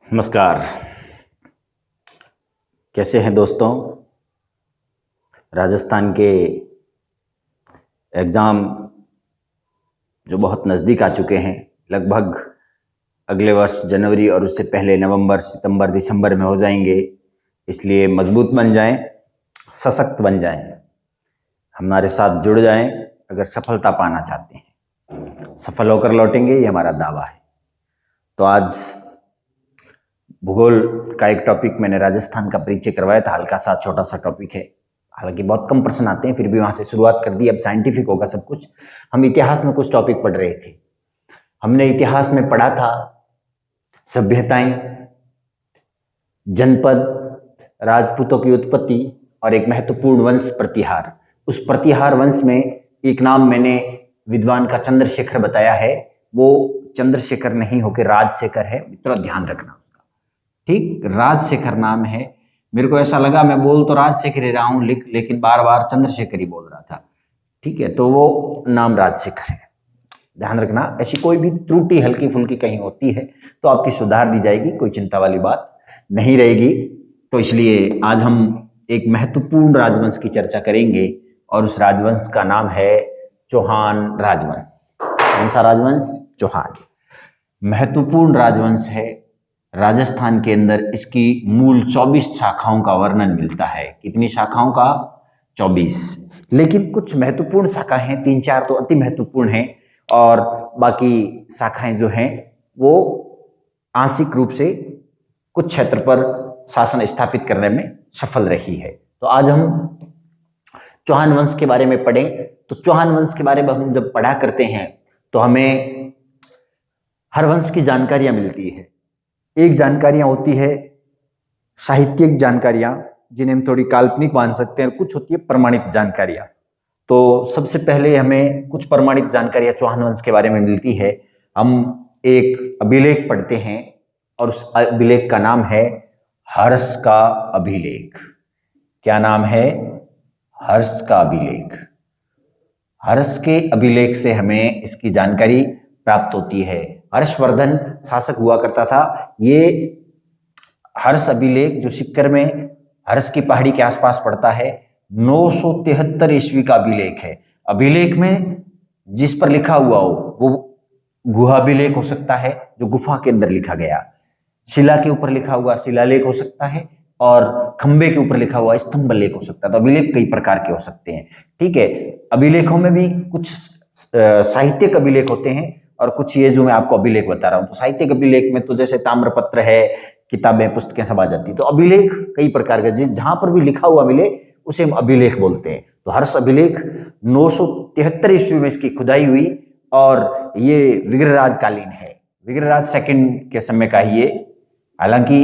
नमस्कार। कैसे हैं दोस्तों? राजस्थान के एग्ज़ाम जो बहुत नज़दीक आ चुके हैं, लगभग अगले वर्ष जनवरी और उससे पहले नवंबर, सितंबर, दिसंबर में हो जाएंगे। इसलिए मजबूत बन जाएं, सशक्त बन जाएं, हमारे साथ जुड़ जाएं अगर सफलता पाना चाहते हैं। सफल होकर लौटेंगे, ये हमारा दावा है। तो आज भूगोल का एक टॉपिक मैंने राजस्थान का परिचय करवाया था, हल्का सा छोटा सा टॉपिक है, हालांकि बहुत कम प्रश्न आते हैं, फिर भी वहां से शुरुआत कर दी। अब साइंटिफिक होगा सब कुछ। हम इतिहास में कुछ टॉपिक पढ़ रहे थे। हमने इतिहास में पढ़ा था सभ्यताएं, जनपद, राजपूतों की उत्पत्ति और एक महत्वपूर्ण वंश प्रतिहार। उस प्रतिहार वंश में एक नाम मैंने विद्वान का चंद्रशेखर बताया है, वो चंद्रशेखर नहीं होकर राजशेखर है। मित्रों ध्यान रखना उसका, ठीक, राजशेखर नाम है। मेरे को ऐसा लगा मैं बोल तो राजशेखर ही रहा हूं, लेकिन बार बार चंद्रशेखर ही बोल रहा था। ठीक है, तो वो नाम राजशेखर है। ध्यान रखना, ऐसी कोई भी त्रुटि हल्की फुल्की कहीं होती है तो आपकी सुधार दी जाएगी, कोई चिंता वाली बात नहीं रहेगी। तो इसलिए आज हम एक महत्वपूर्ण राजवंश की चर्चा करेंगे और उस राजवंश का नाम है चौहान राजवंश। कौन सा राजवंश? चौहान। महत्वपूर्ण राजवंश है। राजस्थान के अंदर इसकी मूल 24 शाखाओं का वर्णन मिलता है। कितनी शाखाओं का? 24। लेकिन कुछ महत्वपूर्ण शाखा हैं, 3-4 तो अति महत्वपूर्ण हैं, और बाकी शाखाएं जो हैं वो आंशिक रूप से कुछ क्षेत्र पर शासन स्थापित करने में सफल रही है। तो आज हम चौहान वंश के बारे में पढ़ें। तो चौहान वंश के बारे में हम जब पढ़ा करते हैं तो हमें हर वंश की जानकारियां मिलती है। एक जानकारियां होती है साहित्यिक जानकारियां, जिन्हें हम थोड़ी काल्पनिक मान सकते हैं, और कुछ होती है प्रमाणित जानकारियां। तो सबसे पहले हमें कुछ प्रमाणित जानकारियां चौहान वंश के बारे में मिलती है। हम एक अभिलेख पढ़ते हैं और उस अभिलेख का नाम है हर्ष का अभिलेख। क्या नाम है? हर्ष का अभिलेख। हर्ष के अभिलेख से हमें इसकी जानकारी प्राप्त होती है। हर्षवर्धन शासक हुआ करता था। ये हर्ष अभिलेख जो सिक्कर में हर्ष की पहाड़ी के आसपास पड़ता है, 973 ईस्वी का अभिलेख है। अभिलेख में जिस पर लिखा हुआ हो वो गुहा अभिलेख हो सकता है, जो गुफा के अंदर लिखा गया। शिला के ऊपर लिखा हुआ शिलालेख हो सकता है, और खंबे के ऊपर लिखा हुआ स्तंभ लेख हो सकता है। तो अभिलेख कई प्रकार के हो सकते हैं। ठीक है, अभिलेखों में भी कुछ साहित्यिक अभिलेख होते हैं और कुछ ये जो मैं आपको अभिलेख बता रहा हूं। तो साहित्यिक अभिलेख में तो जैसे ताम्रपत्र है, किताबें, पुस्तकें सब आ जाती। तो अभिलेख कई प्रकार के, जहां पर भी लिखा हुआ मिले उसे हम अभिलेख बोलते हैं। तो हर्ष अभिलेख 973 ईस्वी में इसकी खुदाई हुई, और ये विग्रहराज कालीन है। विग्रहराज सेकंड के समय का ही ये, हालांकि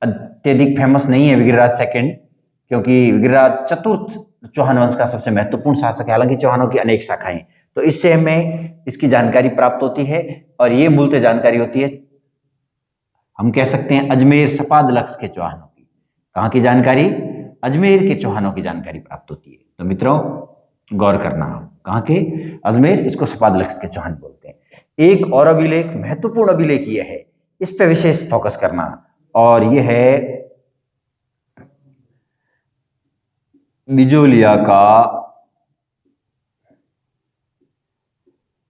अत्यधिक फेमस नहीं है विग्रहराज सेकंड, क्योंकि विग्रहराज चतुर्थ चौहान वंश का सबसे महत्वपूर्ण शासक है। हालांकि चौहानों की अनेक शाखाएं, तो इससे हमें इसकी जानकारी प्राप्त होती है, और ये मूलतः जानकारी होती है, हम कह सकते हैं, अजमेर सपाद लक्ष्य के चौहानों की। कहां की जानकारी? अजमेर के चौहानों की जानकारी प्राप्त होती है। तो मित्रों गौर करना, कहां के? अजमेर, इसको सपाद लक्ष्य के चौहान बोलते हैं। एक और अभिलेख, महत्वपूर्ण अभिलेख ये है, इस पे विशेष फोकस करना, और ये है बिजोलिया का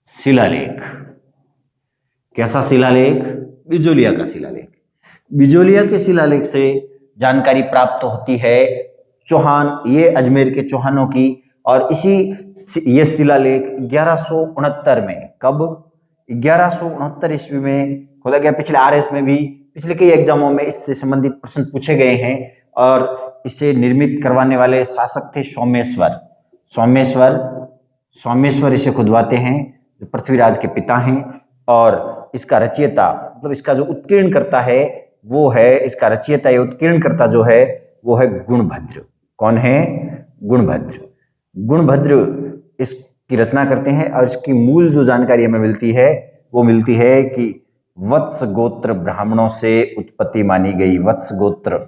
शिलालेख। कैसा शिलालेख? बिजोलिया का शिलालेख। बिजोलिया के शिलालेख से जानकारी प्राप्त होती है चौहान, ये अजमेर के चौहानों की। और ये शिलालेख 1169 में, कब? 1169 ईस्वी में खोदा गया। पिछले आरएस में भी, पिछले कई एग्जामों में इससे संबंधित प्रश्न पूछे गए हैं, और इसे निर्मित करवाने वाले शासक थे सोमेश्वर। सोमेश्वर इसे खुदवाते हैं, जो पृथ्वीराज के पिता हैं। और इसका रचयिता, मतलब इसका जो उत्कीर्ण करता है वो है, इसका रचयिता या उत्कीर्ण करता जो है वो है गुणभद्र। कौन है? गुणभद्र। गुणभद्र इसकी रचना करते हैं, और इसकी मूल जो जानकारी हमें मिलती है वो मिलती है कि वत्स गोत्र ब्राह्मणों से उत्पत्ति मानी गई। वत्स गोत्र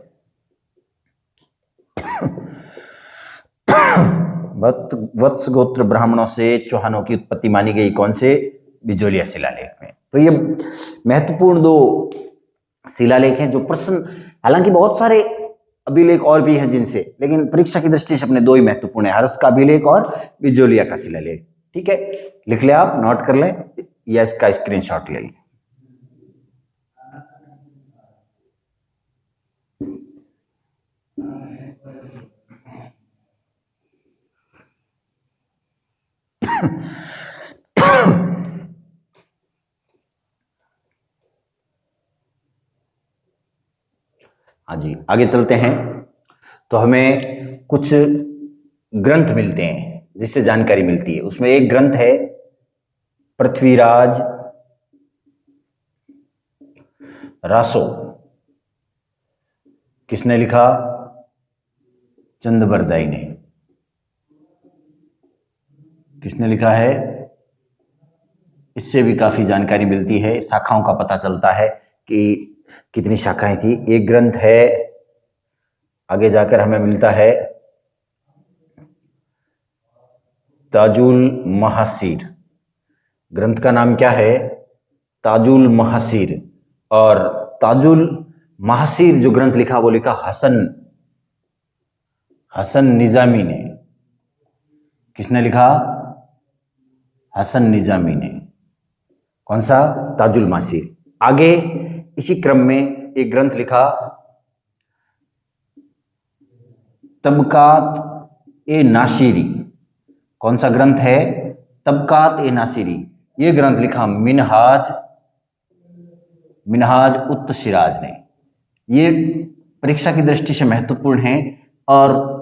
वत्स गोत्र ब्राह्मणों से चौहानों की उत्पत्ति मानी गई। कौन से? बिजोलिया शिलालेख में। तो ये महत्वपूर्ण दो शिलालेख हैं जो प्रश्न, हालांकि बहुत सारे अभिलेख और भी हैं जिनसे, लेकिन परीक्षा की दृष्टि से अपने दो ही महत्वपूर्ण है, हर्ष का अभिलेख और बिजोलिया का शिलालेख। ठीक है, लिख ले, आप नोट कर लें या इसका स्क्रीनशॉट ले लें। हाँ जी, आगे चलते हैं। तो हमें कुछ ग्रंथ मिलते हैं जिससे जानकारी मिलती है। उसमें एक ग्रंथ है पृथ्वीराज रासो। किसने लिखा? चंदबरदाई ने। किसने लिखा है? इससे भी काफी जानकारी मिलती है, शाखाओं का पता चलता है कि कितनी शाखाएं थी। एक ग्रंथ है, आगे जाकर हमें मिलता है ताजुल महासीर। ग्रंथ का नाम क्या है? ताजुल महासीर। और ताजुल महासीर जो ग्रंथ लिखा वो लिखा हसन निजामी ने। किसने लिखा? हसन निजामी ने। कौन सा? ताजुल महासीर। आगे इसी क्रम में एक ग्रंथ लिखा तबकात ए नासिरी। कौन सा ग्रंथ है? तबकात ए नासिरी। ये ग्रंथ लिखा मिनहाज उत सिराज ने। ये परीक्षा की दृष्टि से महत्वपूर्ण है और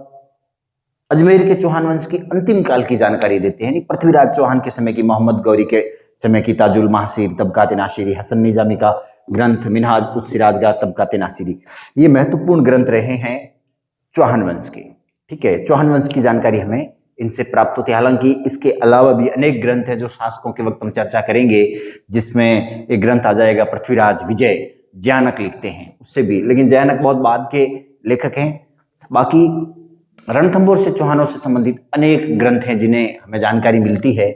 अजमेर के चौहान वंश की अंतिम काल की जानकारी देते हैं। पृथ्वीराज चौहान के समय की, मोहम्मद गौरी के समय की ताजुल महासीर, तबकात नासिरी, हसन निजामी का ग्रंथ मिनहाज उत सिराज का तबकात नासिरी, ये महत्वपूर्ण ग्रंथ रहे हैं चौहान वंश के। ठीक है, चौहान वंश की जानकारी हमें इनसे प्राप्त होती है। हालांकि इसके अलावा भी अनेक ग्रंथ हैं जो शासकों के वक्त हम चर्चा करेंगे, जिसमें एक ग्रंथ आ जाएगा पृथ्वीराज विजय, जयानक लिखते हैं उससे भी, लेकिन जयानक बहुत बाद के लेखक हैं। बाकी रणथंभौर से चौहानों से संबंधित अनेक ग्रंथ हैं जिन्हें हमें जानकारी मिलती है,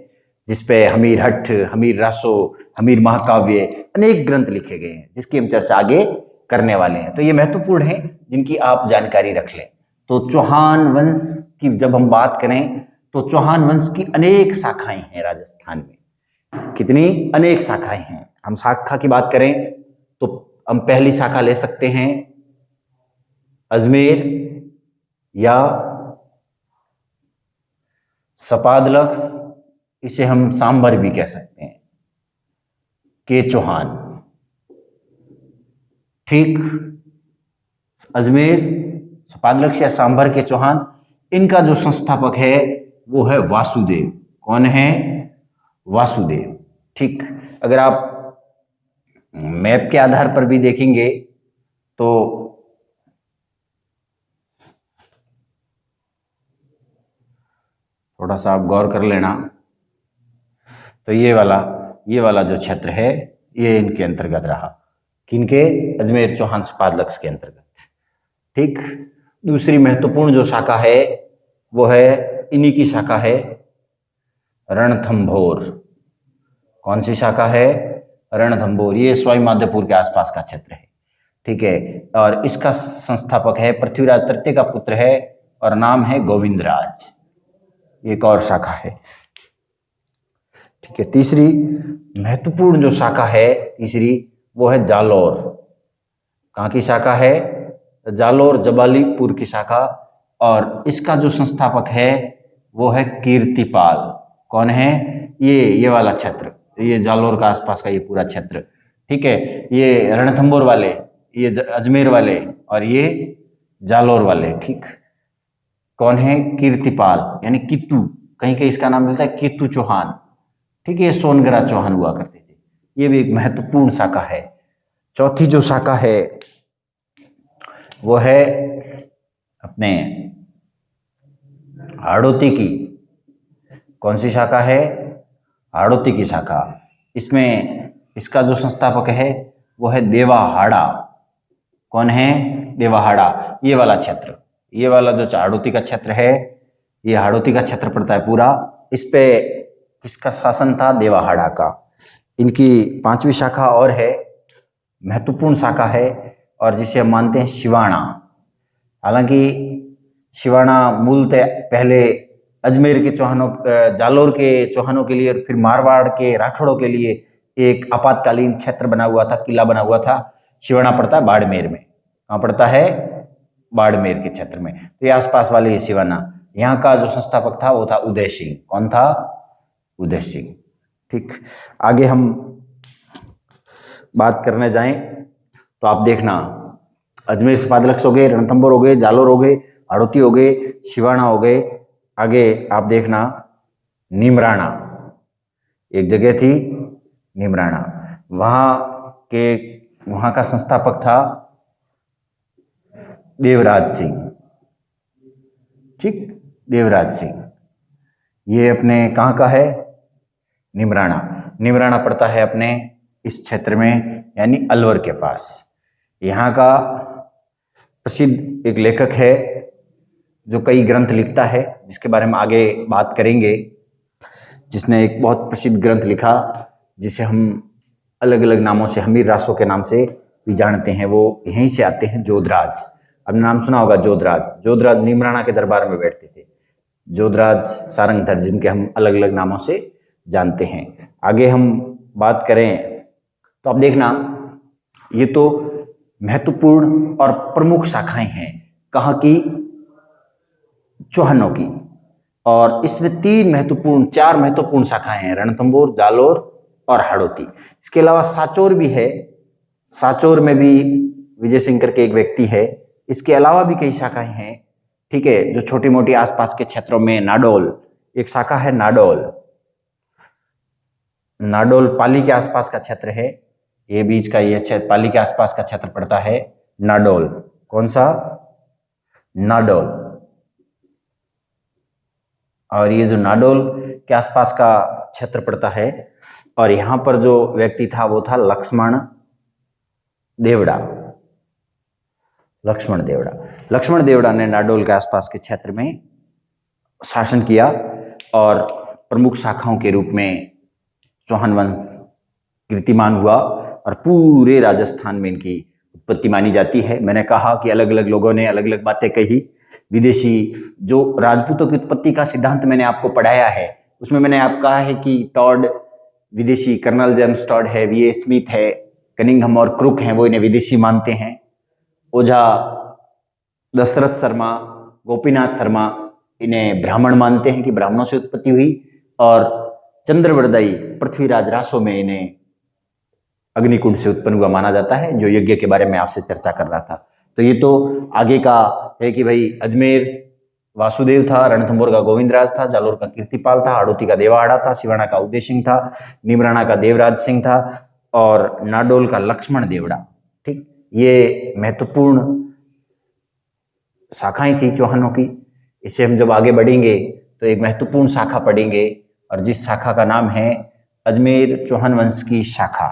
जिसपे हमीर हट्ठ, हमीर रासो, हमीर महाकाव्य, अनेक ग्रंथ लिखे गए हैं जिसकी हम चर्चा आगे करने वाले हैं। तो ये महत्वपूर्ण है जिनकी आप जानकारी रख लें। तो चौहान वंश की जब हम बात करें तो चौहान वंश की अनेक शाखाएं हैं राजस्थान में। कितनी? अनेक शाखाएं हैं। हम शाखा की बात करें तो हम पहली शाखा ले सकते हैं अजमेर या सपादलक्स, इसे हम सांबर भी कह सकते हैं, के चौहान। ठीक, अजमेर, सपादलक्स या सांभर के चौहान, इनका जो संस्थापक है वो है वासुदेव। कौन है? वासुदेव। ठीक, अगर आप मैप के आधार पर भी देखेंगे तो थोड़ा सा आप गौर कर लेना, तो ये वाला जो क्षेत्र है ये इनके अंतर्गत रहा। किनके? अजमेर, चौहान, सपादलक्स के अंतर्गत। ठीक, दूसरी महत्वपूर्ण जो शाखा है वो है, इन्हीं की शाखा है रणथंभौर। कौन सी शाखा है? रणथंभौर। ये सवाई माधोपुर के आसपास का क्षेत्र है। ठीक है, और इसका संस्थापक है पृथ्वीराज तृतीय का पुत्र है और नाम है गोविंदराज। एक और शाखा है। ठीक है, तीसरी महत्वपूर्ण जो शाखा है तीसरी वो है जालोर। कहाँ की शाखा है? जालोर, जबालीपुर की शाखा, और इसका जो संस्थापक है वो है कीर्तिपाल। कौन है? ये वाला क्षेत्र, ये जालोर का आसपास का ये पूरा क्षेत्र। ठीक है, ये रणथंभौर वाले, ये अजमेर वाले और ये जालोर वाले। ठीक, कौन है? कीर्तिपाल यानी कीतू, कहीं कहीं इसका नाम मिलता है कीतू चौहान। ठीक है, ये सोनगरा चौहान हुआ करते थे। ये भी एक महत्वपूर्ण शाखा है। चौथी जो शाखा है वो है अपने हाड़ौती की। कौन सी शाखा है? हाड़ौती की शाखा। इसमें इसका जो संस्थापक है वो है देवाहाड़ा। कौन है? देवाहाड़ा। ये वाला क्षेत्र, ये वाला जो हाड़ौती का क्षेत्र है, ये हाड़ौती का क्षेत्र पड़ता है पूरा। इस पे किसका शासन था? देवाहाड़ा का। इनकी पांचवी शाखा और है महत्वपूर्ण शाखा है और जिसे हम मानते हैं शिवाणा। हालांकि शिवाणा मूलतः पहले अजमेर के चौहानों, जालोर के चौहानों के लिए और फिर मारवाड़ के राठौड़ों के लिए एक आपातकालीन क्षेत्र बना हुआ था, किला बना हुआ था। शिवाणा पड़ता है बाड़मेर में। कहाँ पड़ता है? बाड़मेर के क्षेत्र में। तो ये आसपास वाले ये शिवाना। यहाँ का जो संस्थापक था वो था उदय सिंह। कौन था? उदय सिंह। ठीक, आगे हम बात करने जाएं तो आप देखना, अजमेर से पादलक्ष हो गए, रणथंभौर हो गए, जालोर हो गए, हाड़ौती हो गए, शिवाणा हो गए। आगे आप देखना नीमराणा, एक जगह थी नीमराणा, वहां का संस्थापक था देवराज सिंह। ठीक, देवराज सिंह। ये अपने कहाँ का है? नीमराणा। नीमराणा पड़ता है अपने इस क्षेत्र में, यानी अलवर के पास। यहाँ का प्रसिद्ध एक लेखक है जो कई ग्रंथ लिखता है, जिसके बारे में आगे बात करेंगे, जिसने एक बहुत प्रसिद्ध ग्रंथ लिखा जिसे हम अलग अलग नामों से, हमीर रासों के नाम से भी जानते हैं। वो यहीं से आते हैं, जोधराज। आपने नाम सुना होगा जोधराज। जोधराज नीमराणा के दरबार में बैठते थे। जोधराज, सारंगधर, जिनके हम अलग अलग नामों से जानते हैं। आगे हम बात करें तो आप देखना, ये तो महत्वपूर्ण और प्रमुख शाखाएं हैं कहाँ की? चौहानों की। और इसमें चार महत्वपूर्ण शाखाएं हैं, रणथंभौर, जालोर और हाड़ौती। इसके अलावा सांचौर भी है। सांचौर में भी विजय सिंह करके एक व्यक्ति है। इसके अलावा भी कई शाखाएं हैं। ठीक है, जो छोटी मोटी आसपास के क्षेत्रों में नाडोल एक शाखा है। नाडोल पाली के आसपास का क्षेत्र है। ये बीच का ये क्षेत्र पाली के आसपास का क्षेत्र पड़ता है नाडोल। कौन सा? नाडोल। और ये जो नाडोल के आसपास का क्षेत्र पड़ता है, और यहाँ पर जो व्यक्ति था वो था लक्ष्मण देवड़ा। लक्ष्मण देवड़ा ने नाडोल के आसपास के क्षेत्र में शासन किया और प्रमुख शाखाओं के रूप में चौहान वंश कीर्तिमान हुआ और पूरे राजस्थान में इनकी उत्पत्ति मानी जाती है। मैंने कहा कि अलग अलग लोगों ने अलग अलग बातें कही। विदेशी जो राजपूतों की उत्पत्ति का सिद्धांत मैंने आपको पढ़ाया है, उसमें मैंने आपको कहा है कि टॉड विदेशी, कर्नल जेम्स टॉड है, वी.ए. स्मिथ है, कनिंघम और क्रुक हैं, वो इन्हें विदेशी मानते हैं। ओझा दशरथ शर्मा, गोपीनाथ शर्मा इन्हें ब्राह्मण मानते हैं कि ब्राह्मणों से उत्पत्ति हुई। और चंद्रवरदाई पृथ्वीराज रासों में इन्हें अग्निकुंड से उत्पन्न हुआ माना जाता है, जो यज्ञ के बारे में आपसे चर्चा कर रहा था। तो ये तो आगे का है कि भाई अजमेर वासुदेव था, रणथंभौर का गोविंदराज था, जालोर का कीर्तिपाल था, हाड़ौती का देवाड़ा था, शिवाणा का उदय सिंह था, नीमराणा का देवराज सिंह था और नाडोल का लक्ष्मण देवड़ा। ठीक, ये महत्वपूर्ण शाखाएं थी चौहानों की। इससे हम जब आगे बढ़ेंगे तो एक महत्वपूर्ण शाखा पढ़ेंगे, और जिस शाखा का नाम है अजमेर चौहान वंश की शाखा।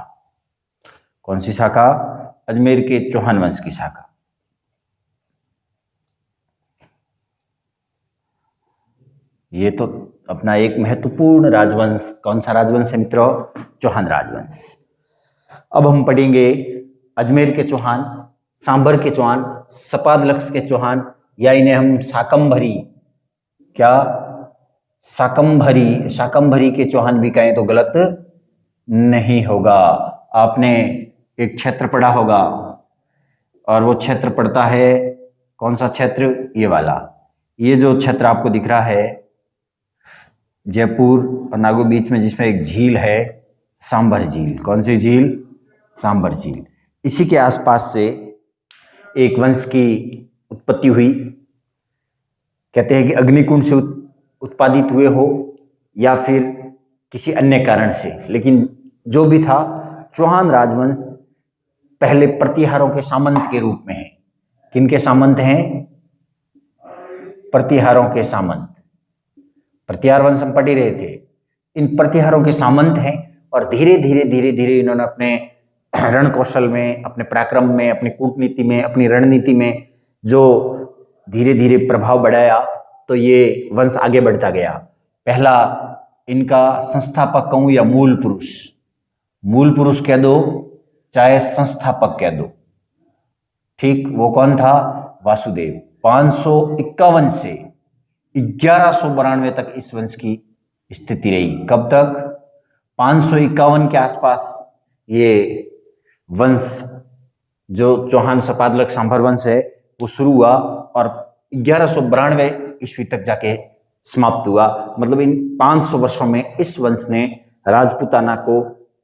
कौन सी शाखा? अजमेर के चौहान वंश की शाखा। ये तो अपना एक महत्वपूर्ण राजवंश। कौन सा राजवंश है मित्रों? चौहान राजवंश। अब हम पढ़ेंगे अजमेर के चौहान, सांभर के चौहान, सपादलक्ष के चौहान, या इन्हें हम शाकंभरी, क्या शाकंभरी के चौहान भी कहें तो गलत नहीं होगा। आपने एक क्षेत्र पढ़ा होगा, और वो क्षेत्र पड़ता है, कौन सा क्षेत्र? ये वाला। ये जो क्षेत्र आपको दिख रहा है जयपुर और नागौर बीच में, जिसमें एक झील है सांभर झील। कौन सी झील? सांभर झील। इसी के आसपास से एक वंश की उत्पत्ति हुई। कहते हैं कि अग्निकुंड से उत्पादित हुए हो या फिर किसी अन्य कारण से, लेकिन जो भी था, चौहान राजवंश पहले प्रतिहारों के सामंत के रूप में है। किनके सामंत हैं? प्रतिहारों के सामंत। प्रतिहार वंश हम पढ़ ही रहे थे। इन प्रतिहारों के सामंत हैं, और धीरे धीरे इन्होंने अपने रण कौशल में, अपने पराक्रम में, अपनी कूटनीति में, अपनी रणनीति में जो धीरे धीरे प्रभाव बढ़ाया, तो ये वंश आगे बढ़ता गया। पहला इनका संस्थापक कहूं या मूल पुरुष कह दो, चाहे संस्थापक कह दो, ठीक, वो कौन था? वासुदेव। 551 से 1192 तक इस वंश की स्थिति रही। कब तक? 551 के आसपास ये वंश जो चौहान सपादलक सांभर वंश है वो शुरू हुआ और 1192 ईस्वी तक जाके समाप्त हुआ। मतलब इन 500 वर्षों में इस वंश ने राजपूताना को,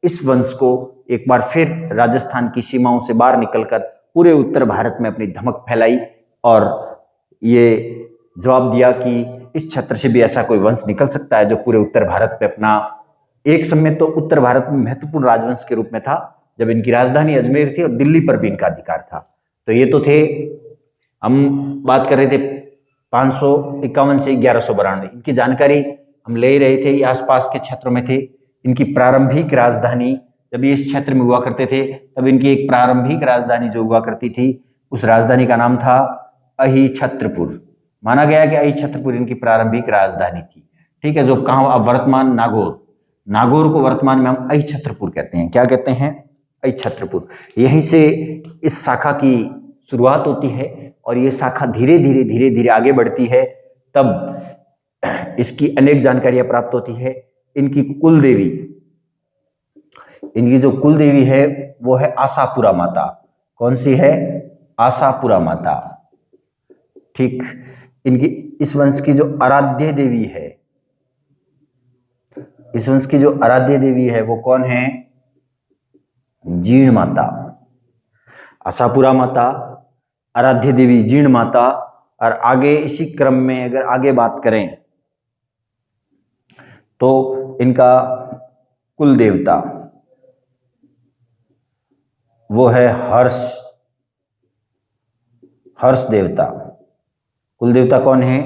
इस वंश को एक बार फिर राजस्थान की सीमाओं से बाहर निकलकर पूरे उत्तर भारत में अपनी धमक फैलाई और ये जवाब दिया कि इस क्षेत्र से भी ऐसा कोई वंश निकल सकता है जो पूरे उत्तर भारत पे अपना, एक समय तो उत्तर भारत में महत्वपूर्ण राजवंश के रूप में था जब इनकी राजधानी अजमेर थी और दिल्ली पर भी इनका अधिकार था। तो ये तो थे, हम बात कर रहे थे 551 से 1192, इनकी जानकारी हम ले रहे थे, ये आसपास के क्षेत्रों में थे। इनकी प्रारंभिक राजधानी जब ये इस क्षेत्र में हुआ करते थे तब इनकी एक प्रारंभिक राजधानी जो हुआ करती थी उस राजधानी का नाम था अहिछत्रपुर। माना गया कि अहिछत्रपुर इनकी प्रारंभिक राजधानी थी, ठीक है, जो कहाँ अब वर्तमान नागौर, नागौर को वर्तमान में हम अहिछत्रपुर कहते हैं। क्या कहते हैं? अहिछत्रपुर। यहीं से इस शाखा की शुरुआत होती है और ये शाखा धीरे धीरे आगे बढ़ती है। तब इसकी अनेक जानकारियां प्राप्त होती है। इनकी कुल देवी, इनकी जो कुल देवी है वो है आशापुरा माता। कौन सी है? आशापुरा माता, ठीक। इनकी इस वंश की जो आराध्य देवी है, इस वंश की जो आराध्य देवी है वो कौन है? जीण माता। आशापुरा माता, आराध्य देवी जीण माता। और आगे इसी क्रम में अगर आगे बात करें तो इनका कुल देवता वो है हर्ष देवता। कुल देवता कौन है?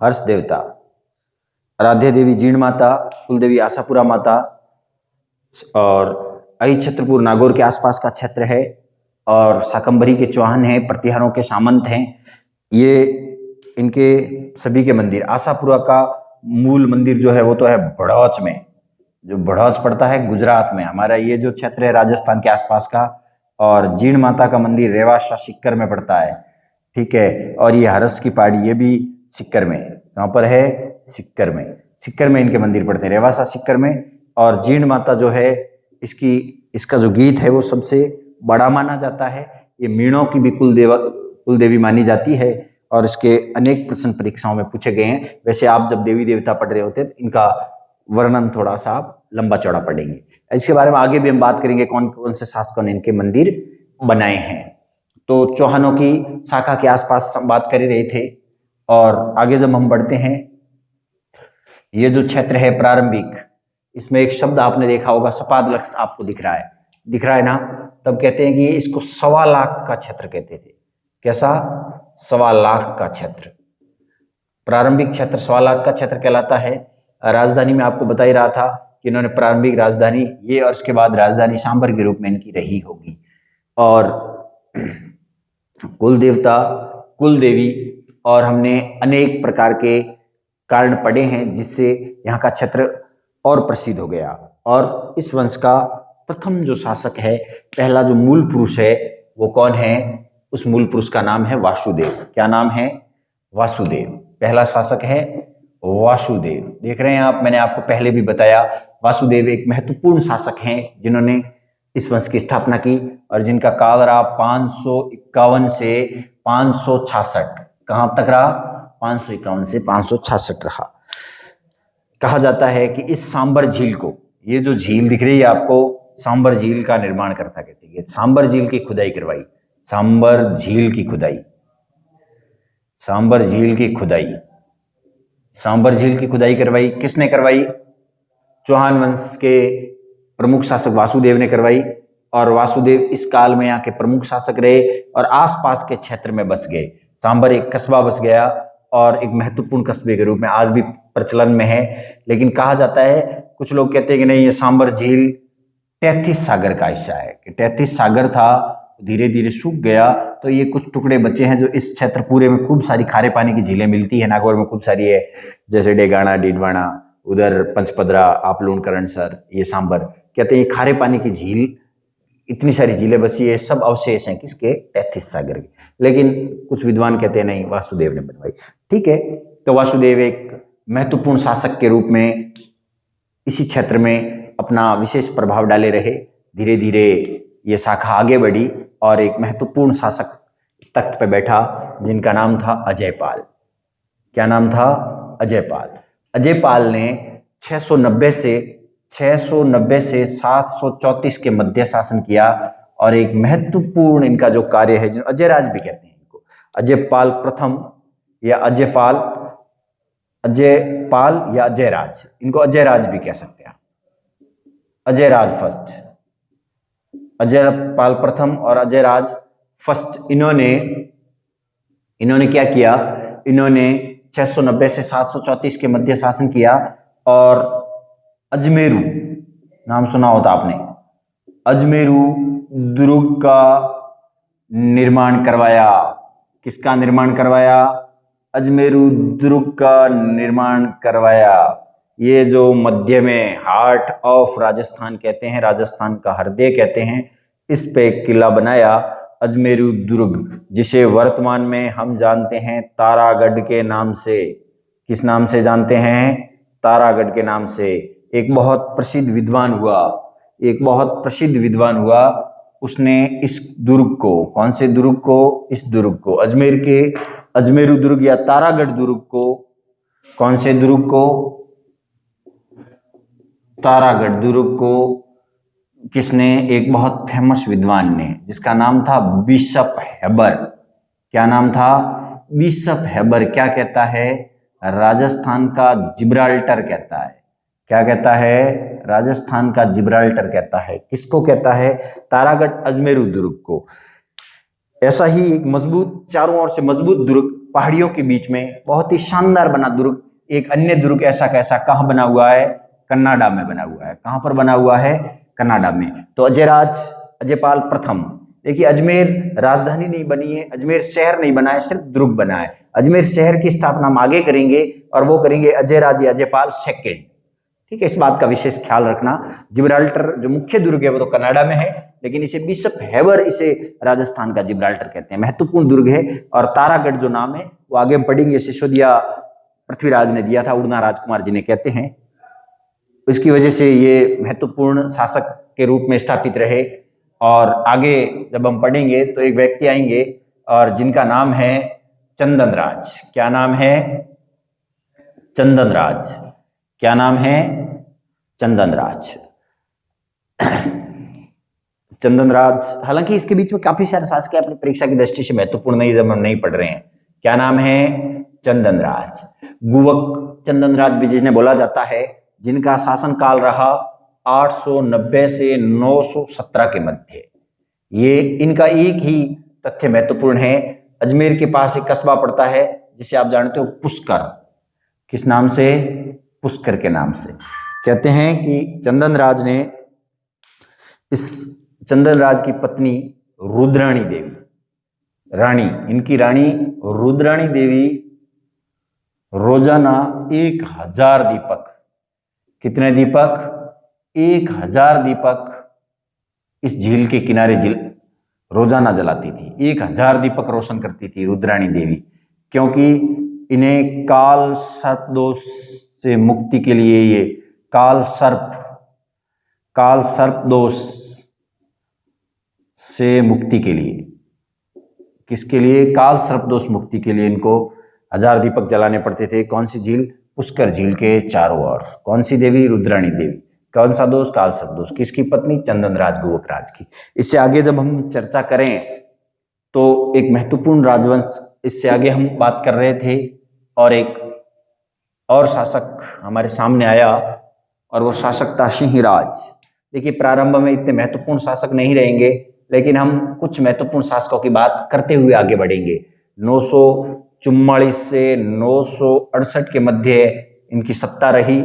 हर्ष देवता। आराध्य देवी जीण माता, कुल देवी आशापुरा माता। और अहिछत्रपुर नागौर के आसपास का क्षेत्र है और शाकंभरी के चौहान हैं, प्रतिहारों के सामंत हैं। ये इनके सभी के मंदिर, आशापुरा का मूल मंदिर जो है वो तो है बड़ौच में, जो बड़ौच पड़ता है गुजरात में, हमारा ये जो क्षेत्र है राजस्थान के आसपास का। और जीण माता का मंदिर रेवासा सिक्कर में पड़ता है, ठीक है। और ये हरस की पहाड़ी ये भी सिक्कर में, कहाँ पर है? सिक्कर में। सिक्कर में इनके मंदिर पड़ते हैं, रेवासा सिक्कर में। और जीण माता जो है इसका जो गीत है वो सबसे बड़ा माना जाता है। ये मीणों की भी कुल देवी मानी जाती है और इसके अनेक प्रश्न परीक्षाओं में पूछे गए हैं। वैसे आप जब देवी देवता पढ़ रहे होते हैं तो इनका वर्णन थोड़ा सा आप लंबा चौड़ा पढ़ेंगे। इसके बारे में आगे भी हम बात करेंगे कौन कौन से शासकों ने इनके मंदिर बनाए हैं। तो चौहानों की शाखा के आसपास बात कर रहे थे और आगे जब हम बढ़ते हैं, ये जो क्षेत्र है प्रारंभिक, इसमें एक शब्द आपने देखा होगा सपादलक्स, आपको दिख रहा है ना? तब कहते हैं कि इसको 1.25 लाख का क्षेत्र कहते थे। कैसा? 1.25 लाख का क्षेत्र। प्रारंभिक क्षेत्र 1.25 लाख का क्षेत्र कहलाता है। राजधानी में आपको बता ही रहा था कि इन्होंने प्रारंभिक राजधानी ये और उसके बाद राजधानी सांभर के रूप में इनकी रही होगी। और कुल देवता, कुल देवी, और हमने अनेक प्रकार के कारण पढ़े हैं जिससे यहाँ का क्षेत्र और प्रसिद्ध हो गया। और इस वंश का प्रथम जो शासक है, पहला जो मूल पुरुष है वो कौन है? उस मूल पुरुष का नाम है वासुदेव। क्या नाम है? वासुदेव। पहला शासक है वासुदेव। देख रहे हैं आप, मैंने आपको पहले भी बताया, वासुदेव एक महत्वपूर्ण शासक हैं जिन्होंने इस वंश की स्थापना की और जिनका काल रहा 551 से 566। कहाँ तक रहा? 551 से 566 रहा। कहा जाता है कि इस सांबर झील को, ये जो झील दिख रही है आपको, सांबर झील का निर्माण करता कहते हैं। सांबर झील की खुदाई करवाई, सांबर झील की खुदाई, सांबर झील की खुदाई, सांबर झील की खुदाई करवाई। किसने करवाई? चौहान वंश के प्रमुख शासक वासुदेव ने करवाई। और वासुदेव इस काल में यहाँ के प्रमुख शासक रहे और आसपास के क्षेत्र में बस गए। सांबर एक कस्बा बस गया और एक महत्वपूर्ण कस्बे के रूप में आज भी प्रचलन में है। लेकिन कहा जाता है, कुछ लोग कहते हैं कि नहीं, ये सांबर झील 33 सागर का हिस्सा है, कि 33 सागर था, धीरे धीरे सूख गया, तो ये कुछ टुकड़े बचे हैं। जो इस क्षेत्र पूरे में खूब सारी खारे पानी की झीलें मिलती है, नागौर में खूब सारी है, जैसे डेगाना, डीडवाना, उधर पंचपदरा, आपलूण, करणसर, ये सांबर, कहते हैं ये खारे पानी की झील इतनी सारी झीलें बसी है, सब अवशेष हैं किसके? तैथिस सागर के। लेकिन कुछ विद्वान कहते हैं नहीं, वासुदेव ने बनवाई। ठीक है, तो वासुदेव एक महत्वपूर्ण शासक के रूप में इसी क्षेत्र में अपना विशेष प्रभाव डाले रहे। धीरे धीरे ये शाखा आगे बढ़ी और एक महत्वपूर्ण शासक तख्त पर बैठा जिनका नाम था अजयपाल। क्या नाम था? अजयपाल। अजयपाल ने 690 से 734 के मध्य शासन किया और एक महत्वपूर्ण इनका जो कार्य है, जो अजयराज भी कहते हैं इनको, अजयपाल प्रथम या अजयपाल या अजयराज, इनको अजयराज भी कह सकते हैं। अजयराज फर्स्ट, अजयपाल प्रथम और अजयराज फर्स्ट, इन्होंने क्या किया? इन्होंने 690 से 734 के मध्य शासन किया और अजमेरू नाम सुना होता आपने, अजमेरू दुर्ग का निर्माण करवाया। किसका निर्माण करवाया? अजमेरू दुर्ग का निर्माण करवाया। ये जो मध्य में हार्ट ऑफ राजस्थान कहते हैं, राजस्थान का हृदय कहते हैं, इस पे एक किला बनाया अजमेरू दुर्ग, जिसे वर्तमान में हम जानते हैं तारागढ़ के नाम से। किस नाम से जानते हैं? तारागढ़ के नाम से। एक बहुत प्रसिद्ध विद्वान हुआ, उसने इस दुर्ग को, कौन से दुर्ग को? इस दुर्ग को, अजमेर के अजमेरू दुर्ग या तारागढ़ दुर्ग को, कौन से दुर्ग को? तारागढ़ दुर्ग को किसने? एक बहुत फेमस विद्वान ने, जिसका नाम था बिशप हेबर। क्या नाम था? Bishop Heber. क्या कहता है? राजस्थान का जिब्राल्टर कहता है। क्या कहता है? राजस्थान का जिब्राल्टर कहता है। किसको कहता है? तारागढ़ अजमेरू दुर्ग को। ऐसा ही एक मजबूत, चारों ओर से मजबूत दुर्ग, पहाड़ियों के बीच में बहुत ही शानदार बना दुर्ग, एक अन्य दुर्ग ऐसा कैसा कहाँ बना हुआ है? कन्नाडा में बना हुआ है। कहाँ पर बना हुआ है? कन्नाडा में। तो अजयपाल प्रथम, देखिए अजमेर राजधानी नहीं बनी है, अजमेर शहर नहीं बना है, सिर्फ दुर्ग बना है। अजमेर शहर की स्थापना हम आगे करेंगे और वो करेंगे अजयराज या अजयपाल सेकेंड। ठीक है, इस बात का विशेष ख्याल रखना। जिब्राल्टर जो मुख्य दुर्ग है वो तो कनाडा में है, लेकिन इसे बिशप हेबर, इसे राजस्थान का जिब्राल्टर कहते हैं। महत्वपूर्ण दुर्ग है। और तारागढ़ जो नाम है वो आगे हम पढ़ेंगे, सिसोदिया पृथ्वीराज ने दिया था, उड़ना राजकुमार जी ने कहते हैं। इसकी वजह से ये महत्वपूर्ण शासक के रूप में स्थापित रहे। और आगे जब हम पढ़ेंगे तो एक व्यक्ति आएंगे और जिनका नाम है चंदनराज। क्या नाम है? चंदनराज। क्या नाम है? चंदनराज। चंदनराज, हालांकि इसके बीच में काफी सारे शासक है, अपनी परीक्षा की दृष्टि से महत्वपूर्ण नहीं, जब हम नहीं पढ़ रहे हैं। क्या नाम है? चंदनराज। गुवक चंदनराज भी जिन्हें बोला जाता है, जिनका शासनकाल रहा 890 से 917 के मध्य। ये इनका एक ही तथ्य महत्वपूर्ण है। अजमेर के पास एक कस्बा पड़ता है जिसे आप जानते हो पुष्कर। किस नाम से? पुष्कर के नाम से। कहते हैं कि चंदनराज ने, इस चंदनराज की पत्नी रुद्राणी देवी, इनकी रानी रुद्राणी देवी रोजाना 1000 दीपक, कितने दीपक? 1000 दीपक इस झील के किनारे रोजाना जलाती थी। 1000 दीपक रोशन करती थी रुद्राणी देवी, क्योंकि इन्हें काल सर्प दोष से मुक्ति के लिए, ये काल सर्प दोष से मुक्ति के लिए, किसके लिए? काल सर्प दोष मुक्ति के लिए इनको 1000 दीपक जलाने पड़ते थे। कौन सी झील? पुष्कर झील के चारों ओर। कौन सी देवी? रुद्राणी देवी। कौन सा दोष? काल सर्प दोष। किसकी पत्नी? चंदनराज गुवक राज की। इससे आगे जब हम चर्चा करें तो एक महत्वपूर्ण राजवंश, इससे आगे हम बात कर रहे थे, और एक और शासक हमारे सामने आया और वो शासक था सिंहराज। देखिए, प्रारंभ में इतने महत्वपूर्ण शासक नहीं रहेंगे, लेकिन हम कुछ महत्वपूर्ण शासकों की बात करते हुए आगे बढ़ेंगे। 944 से 968 के मध्य इनकी सत्ता रही।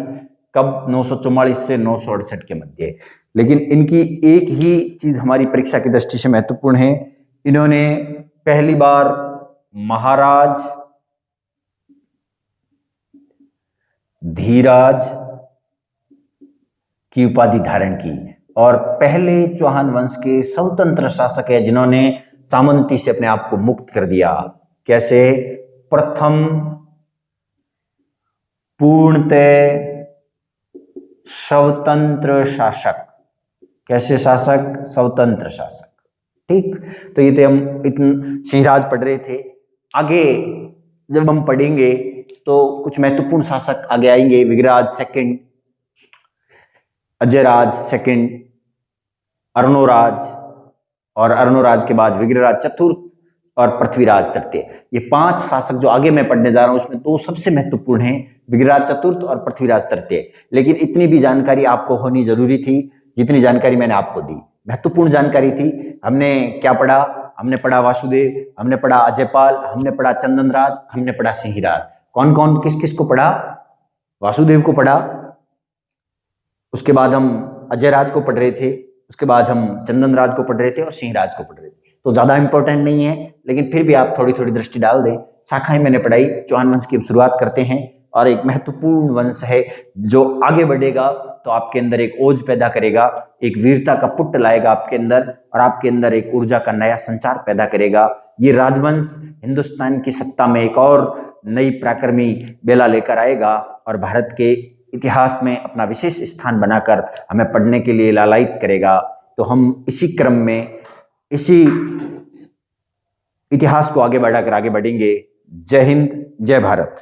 कब? 944 से 968 के मध्य। लेकिन इनकी एक ही चीज हमारी परीक्षा की दृष्टि से महत्वपूर्ण है, इन्होंने पहली बार महाराज धीराज की उपाधि धारण की। और पहले चौहान वंश के स्वतंत्र शासक है जिन्होंने सामंती से अपने आप को मुक्त कर दिया। कैसे? प्रथम पूर्णतः स्वतंत्र शासक। कैसे शासक? स्वतंत्र शासक। ठीक, तो ये तो हम सिंहराज पढ़ रहे थे। आगे जब हम पढ़ेंगे तो कुछ महत्वपूर्ण शासक आगे आएंगे। विग्रहराज सेकंड, अजयराज सेकंड, अर्णोराज, और अर्णोराज के बाद विग्रहराज चतुर्थ और पृथ्वीराज तृतीय। ये 5 शासक जो आगे मैं पढ़ने जा रहा हूं उसमें 2 सबसे महत्वपूर्ण हैं, विग्रहराज चतुर्थ और पृथ्वीराज तृतीय। लेकिन इतनी भी जानकारी आपको होनी जरूरी थी जितनी जानकारी मैंने आपको दी, महत्वपूर्ण जानकारी थी। हमने क्या पढ़ा? हमने पढ़ा वासुदेव, हमने पढ़ा अजयपाल, हमने पढ़ा चंदनराज, हमने पढ़ा सिंहराज। कौन कौन किस किस को पढ़ा? वासुदेव को पढ़ा, उसके बाद हम अजयराज को पढ़ रहे थे, उसके बाद हम चंदनराज को पढ़ रहे थे और सिंहराज को पढ़ रहे थे। तो ज्यादा इंपॉर्टेंट नहीं है, लेकिन फिर भी आप थोड़ी थोड़ी दृष्टि डाल दें। शाखाएं मैंने पढ़ाई। चौहान वंश की शुरुआत करते हैं, और एक महत्वपूर्ण वंश है जो आगे बढ़ेगा तो आपके अंदर एक ओज पैदा करेगा, एक वीरता का पुट लाएगा आपके अंदर, और आपके अंदर एक ऊर्जा का नया संचार पैदा करेगा। ये राजवंश हिंदुस्तान की सत्ता में एक और नई पराक्रमी बेला लेकर आएगा और भारत के इतिहास में अपना विशेष स्थान बनाकर हमें पढ़ने के लिए लालायित करेगा। तो हम इसी क्रम में इसी इतिहास को आगे बढ़ाकर आगे बढ़ेंगे। जय हिंद, जय भारत।